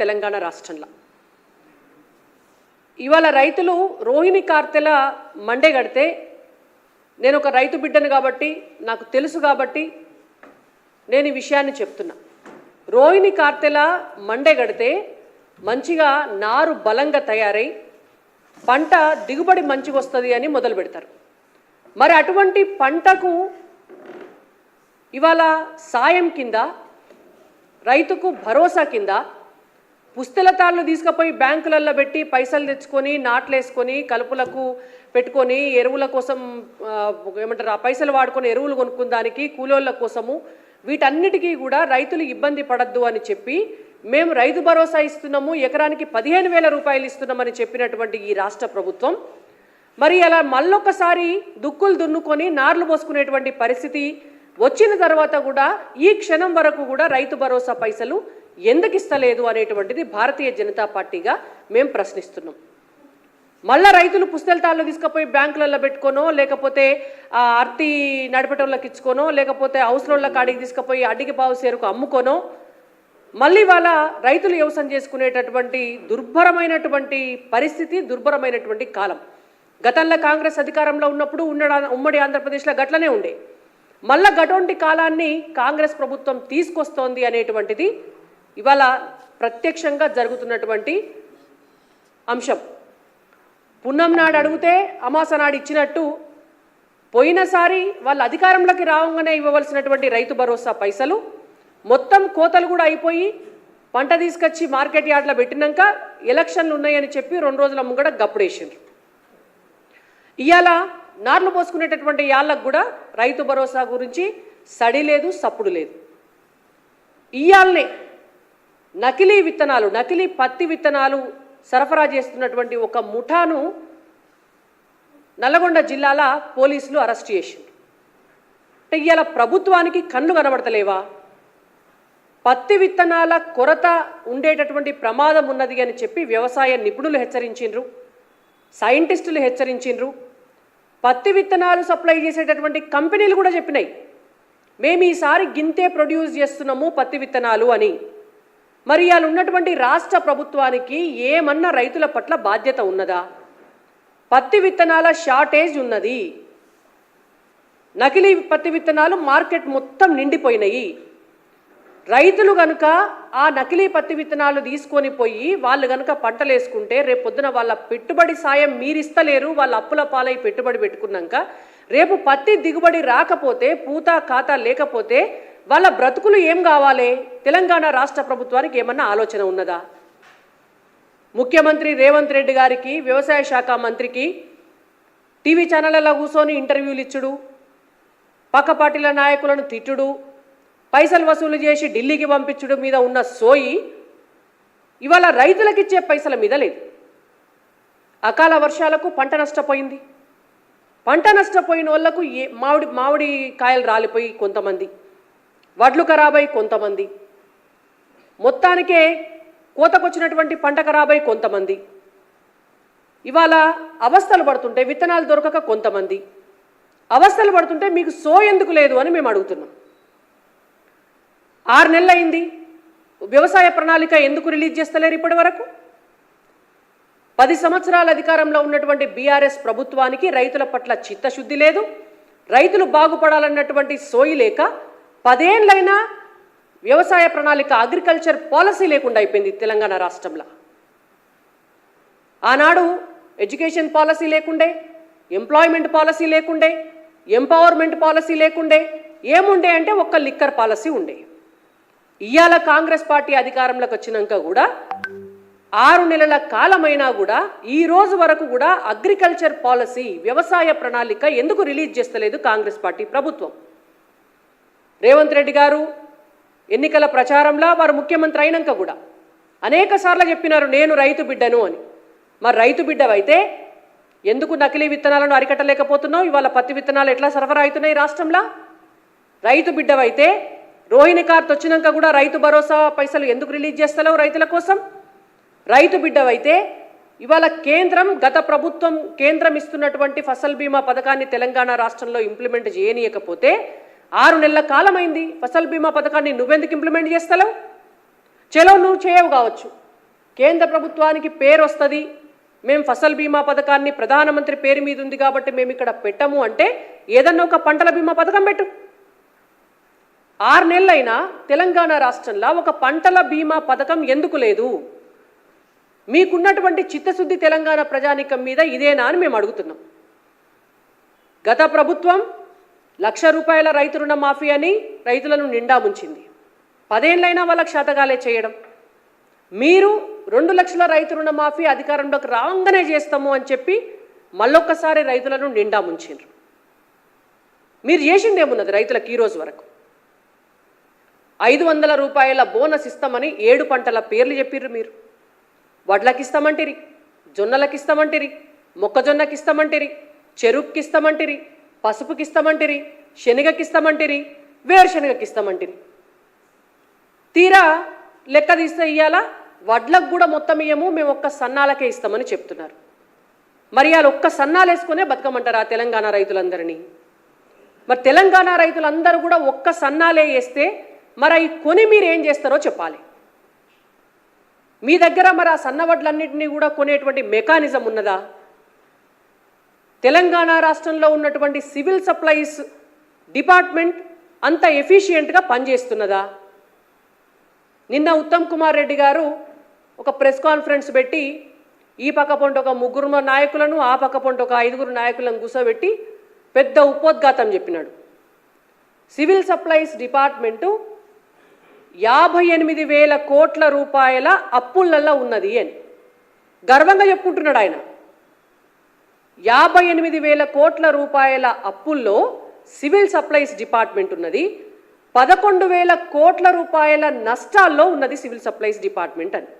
తెలంగాణ రాష్ట్రంలో. ఇవాళ రైతులు రోహిణి కార్తెల మండే గడితే నేను ఒక రైతు బిడ్డను కాబట్టి నాకు తెలుసు కాబట్టి నేను ఈ విషయాన్ని చెప్తున్నా. రోహిణి కార్తెల మండే గడితే మంచిగా నారు బలంగా తయారై పంట దిగుబడి మంచిగా వస్తుంది అని మొదలు పెడతారు. మరి అటువంటి పంటకు ఇవాళ సాయం కింద రైతుకు భరోసా కింద పుస్తెలతాళ్ళు తీసుకుపోయి బ్యాంకులలో పెట్టి పైసలు తెచ్చుకొని నాట్లేసుకొని కలుపులకు పెట్టుకొని ఎరువుల కోసం ఏమంటారు ఆ పైసలు వాడుకొని ఎరువులు కొనుక్కుందానికి కూలోళ్ళ కోసము వీటన్నిటికీ కూడా రైతులు ఇబ్బంది పడద్దు అని చెప్పి మేము రైతు భరోసా ఇస్తున్నాము, ఎకరానికి 15,000 రూపాయలు ఇస్తున్నామని చెప్పినటువంటి ఈ రాష్ట్ర ప్రభుత్వం మరి అలా మళ్ళొకసారి దుక్కులు దున్నుకొని నార్లు పోసుకునేటువంటి పరిస్థితి వచ్చిన తర్వాత కూడా ఈ క్షణం వరకు కూడా రైతు భరోసా పైసలు ఎందుకు ఇస్తలేదు అనేటువంటిది భారతీయ జనతా పార్టీగా మేము ప్రశ్నిస్తున్నాం. మళ్ళా రైతులు పుస్తెలతాళ్ళు తీసుకుపోయి బ్యాంకులలో పెట్టుకోనో లేకపోతే అర్తి నడిపేటోళ్ళకి ఇచ్చుకోనో లేకపోతే అవసరంలో కాడికి తీసుకుపోయి అడ్డికి పావు సేరుకు అమ్ముకోనో మళ్ళీ వాళ్ళ రైతులు వ్యవసాయం చేసుకునేటటువంటి దుర్భరమైనటువంటి పరిస్థితి, దుర్భరమైనటువంటి కాలం. గతంలో కాంగ్రెస్ అధికారంలో ఉన్నప్పుడు ఉమ్మడి ఆంధ్రప్రదేశ్లో గట్లనే ఉండే. మళ్ళా గటువంటి కాలాన్ని కాంగ్రెస్ ప్రభుత్వం తీసుకొస్తోంది అనేటువంటిది ఇవాళ ప్రత్యక్షంగా జరుగుతున్నటువంటి అంశం. పున్నం నాడు అడిగితే అమాస నాడు ఇచ్చినట్టు పోయినసారి వాళ్ళ అధికారంలోకి రావంగానే ఇవ్వవలసినటువంటి రైతు భరోసా పైసలు మొత్తం కోతలు కూడా అయిపోయి పంట తీసుకొచ్చి మార్కెట్ యార్డ్లో పెట్టినాక ఎలక్షన్లు ఉన్నాయని చెప్పి 2 రోజుల ముంగడ గప్పుడేసిండ్రు. ఇవాళ నార్లు పోసుకునేటటువంటి యాళ్ళకు కూడా రైతు భరోసా గురించి సడి లేదు, సప్పుడు లేదు. ఇవాళనే నకిలీ విత్తనాలు, నకిలీ పత్తి విత్తనాలు సరఫరా చేస్తున్నటువంటి ఒక ముఠాను నల్లగొండ జిల్లాల పోలీసులు అరెస్ట్ చేసిండ్రు. అంటే ఇవాళ ప్రభుత్వానికి కళ్ళు కనబడతలేవా? పత్తి విత్తనాల కొరత ఉండేటటువంటి ప్రమాదం ఉన్నది అని చెప్పి వ్యవసాయ నిపుణులు హెచ్చరించిండ్రు, సైంటిస్టులు హెచ్చరించిండ్రు, పత్తి విత్తనాలు సప్లై చేసేటటువంటి కంపెనీలు కూడా చెప్పినాయి మేము ఈసారి గింతే ప్రొడ్యూస్ చేస్తున్నాము పత్తి విత్తనాలు అని. మరి ఇవాళ ఉన్నటువంటి రాష్ట్ర ప్రభుత్వానికి ఏమన్నా రైతుల పట్ల బాధ్యత ఉన్నదా? పత్తి విత్తనాల షార్టేజ్ ఉన్నది, నకిలీ పత్తి విత్తనాలు మార్కెట్ మొత్తం నిండిపోయినాయి. రైతులు కనుక ఆ నకిలీ పత్తి విత్తనాలు తీసుకొని పోయి వాళ్ళు కనుక పంటలు వేసుకుంటే రేపు పొద్దున వాళ్ళ పెట్టుబడి సాయం మీరిస్తలేరు, వాళ్ళ అప్పుల పాలై పెట్టుబడి పెట్టుకున్నాక రేపు పత్తి దిగుబడి రాకపోతే పూత ఖాతా లేకపోతే వాళ్ళ బ్రతుకులు ఏం కావాలి? తెలంగాణ రాష్ట్ర ప్రభుత్వానికి ఏమన్నా ఆలోచన ఉన్నదా? ముఖ్యమంత్రి రేవంత్ రెడ్డి గారికి, వ్యవసాయ శాఖ మంత్రికి టీవీ ఛానళ్లలో కూర్చొని ఇంటర్వ్యూలు ఇచ్చుడు, పక్క పార్టీల నాయకులను తిట్టుడు, పైసలు వసూలు చేసి ఢిల్లీకి పంపించుడు మీద ఉన్న సోయి ఇవాళ రైతులకు ఇచ్చే పైసల మీద లేదు. అకాల వర్షాలకు పంట నష్టపోయింది. పంట నష్టపోయిన వాళ్లకు మామిడి కాయలు రాలిపోయి కొంతమంది, వడ్లు ఖరాబై కొంతమంది, మొత్తానికే కోతకొచ్చినటువంటి పంట ఖరాబై కొంతమంది, ఇవాళ అవస్థలు పడుతుంటే విత్తనాలు దొరకక కొంతమంది అవస్థలు పడుతుంటే మీకు సో ఎందుకు లేదు అని మేము అడుగుతున్నాం. 6 నెలలు అయింది, వ్యవసాయ ప్రణాళిక ఎందుకు రిలీజ్ చేస్తలేరు ఇప్పటి వరకు? 10 సంవత్సరాల అధికారంలో ఉన్నటువంటి బీఆర్ఎస్ ప్రభుత్వానికి రైతుల పట్ల చిత్తశుద్ధి లేదు, రైతులు బాగుపడాలన్నటువంటి సోయి లేక 10 ఏళ్ళైనా వ్యవసాయ ప్రణాళిక, అగ్రికల్చర్ పాలసీ లేకుండా అయిపోయింది తెలంగాణ రాష్ట్రంలో. ఆనాడు ఎడ్యుకేషన్ పాలసీ లేకుండే, ఎంప్లాయ్మెంట్ పాలసీ లేకుండే, ఎంపవర్మెంట్ పాలసీ లేకుండే, ఏముండే అంటే ఒక్క లిక్కర్ పాలసీ ఉండే. ఇవాళ కాంగ్రెస్ పార్టీ అధికారంలోకి వచ్చినాక కూడా 6 నెలల కాలమైనా కూడా ఈ రోజు వరకు కూడా అగ్రికల్చర్ పాలసీ, వ్యవసాయ ప్రణాళిక ఎందుకు రిలీజ్ చేస్తలేదు కాంగ్రెస్ పార్టీ ప్రభుత్వం? రేవంత్ రెడ్డి గారు ఎన్నికల ప్రచారంలో వారు ముఖ్యమంత్రి అయినాక కూడా అనేక సార్లు చెప్పినారు నేను రైతు బిడ్డను అని. మరి రైతు బిడ్డవైతే ఎందుకు నకిలీ విత్తనాలను అరికట్టలేకపోతున్నావు? ఇవాళ పత్తి విత్తనాలు ఎట్లా సరఫరా అవుతున్నాయి రాష్ట్రంలో? రైతు బిడ్డవైతే రోహిణి కార్త్ వచ్చినాక కూడా రైతు భరోసా పైసలు ఎందుకు రిలీజ్ చేస్తలేవు రైతుల కోసం? రైతు బిడ్డవైతే ఇవాళ గత ప్రభుత్వం కేంద్రం ఇస్తున్నటువంటి ఫసల్ బీమా పథకాన్ని తెలంగాణ రాష్ట్రంలో ఇంప్లిమెంట్ చేయనీయకపోతే 6 నెలల కాలమైంది. ఫసల్ బీమా పథకాన్ని నువ్వెందుకు ఇంప్లిమెంట్ చేస్తలేవు? చలో నువ్వు చేయవు కావచ్చు, కేంద్ర ప్రభుత్వానికి పేరు వస్తుంది, మేము ఫసల్ బీమా పథకాన్ని ప్రధానమంత్రి పేరు మీద ఉంది కాబట్టి మేము ఇక్కడ పెట్టము అంటే ఏదన్నా ఒక పంటల బీమా పథకం పెట్టు. 6 నెలలైనా తెలంగాణ రాష్ట్రంలో ఒక పంటల బీమా పథకం ఎందుకు లేదు? మీకున్నటువంటి చిత్తశుద్ధి తెలంగాణ ప్రజానీకం మీద ఇదేనా అని మేము అడుగుతున్నాం. గత ప్రభుత్వం 1,00,000 రూపాయల రైతు రుణ మాఫీ అని రైతులను నిండా ముంచింది. 10 ఏళ్ళైనా వాళ్ళకి శాతకాలే చేయడం. మీరు 2 లక్షల రైతు రుణ మాఫీ అధికారంలోకి రావంగానే చేస్తాము అని చెప్పి మళ్ళొక్కసారి రైతులను నిండా ముంచిండ్రు. మీరు చేసిందేమున్నది రైతులకు ఈ రోజు వరకు? 500 రూపాయల బోనస్ ఇస్తామని 7 పంటల పేర్లు చెప్పిర్రు మీరు. వడ్లకి ఇస్తామంటిరి, జొన్నలకి ఇస్తామంటిరి, మొక్కజొన్నకి ఇస్తామంటిరి, చెరుకుకి ఇస్తామంటిరి, పసుపుకి ఇస్తామంటిరి, శనగకి ఇస్తామంటిరి, వేరుశనగకి ఇస్తామంటిరి. తీరా లెక్క తీస్తే ఇయ్యాలా వడ్లకు కూడా మొత్తం ఇయ్యము, మేము ఒక్క సన్నాలకే ఇస్తామని చెప్తున్నారు. మరి వాళ్ళు ఒక్క సన్నాలు వేసుకునే బతకమంటారా తెలంగాణ రైతులందరినీ? మరి తెలంగాణ రైతులందరూ కూడా ఒక్క సన్నాలే వేస్తే మరి అవి కొని మీరు ఏం చేస్తారో చెప్పాలి. మీ దగ్గర మరి ఆ సన్న వడ్లన్నింటినీ కూడా కొనేటువంటి మెకానిజం ఉన్నదా? తెలంగాణ రాష్ట్రంలో ఉన్నటువంటి సివిల్ సప్లైస్ డిపార్ట్మెంట్ అంత ఎఫిషియెంట్గా పనిచేస్తున్నదా? నిన్న ఉత్తమ్ కుమార్ రెడ్డి గారు ఒక ప్రెస్ కాన్ఫరెన్స్ పెట్టి ఈ పక్క పొంట ఒక 3 నాయకులను, ఆ పక్క పొంట ఒక 5 నాయకులను కూర్చోబెట్టి పెద్ద ఉపోద్ఘాతం చెప్పినాడు. సివిల్ సప్లైస్ డిపార్ట్మెంటు 58,000 కోట్ల రూపాయల అప్పులల్లో ఉన్నది అని గర్వంగా చెప్పుకుంటున్నాడు ఆయన. 58,000 కోట్ల రూపాయల అప్పుల్లో సివిల్ సప్లైస్ డిపార్ట్మెంట్ ఉన్నది. 11,000 కోట్ల రూపాయల నష్టాల్లో ఉన్నది సివిల్ సప్లైస్ డిపార్ట్మెంట్ అని.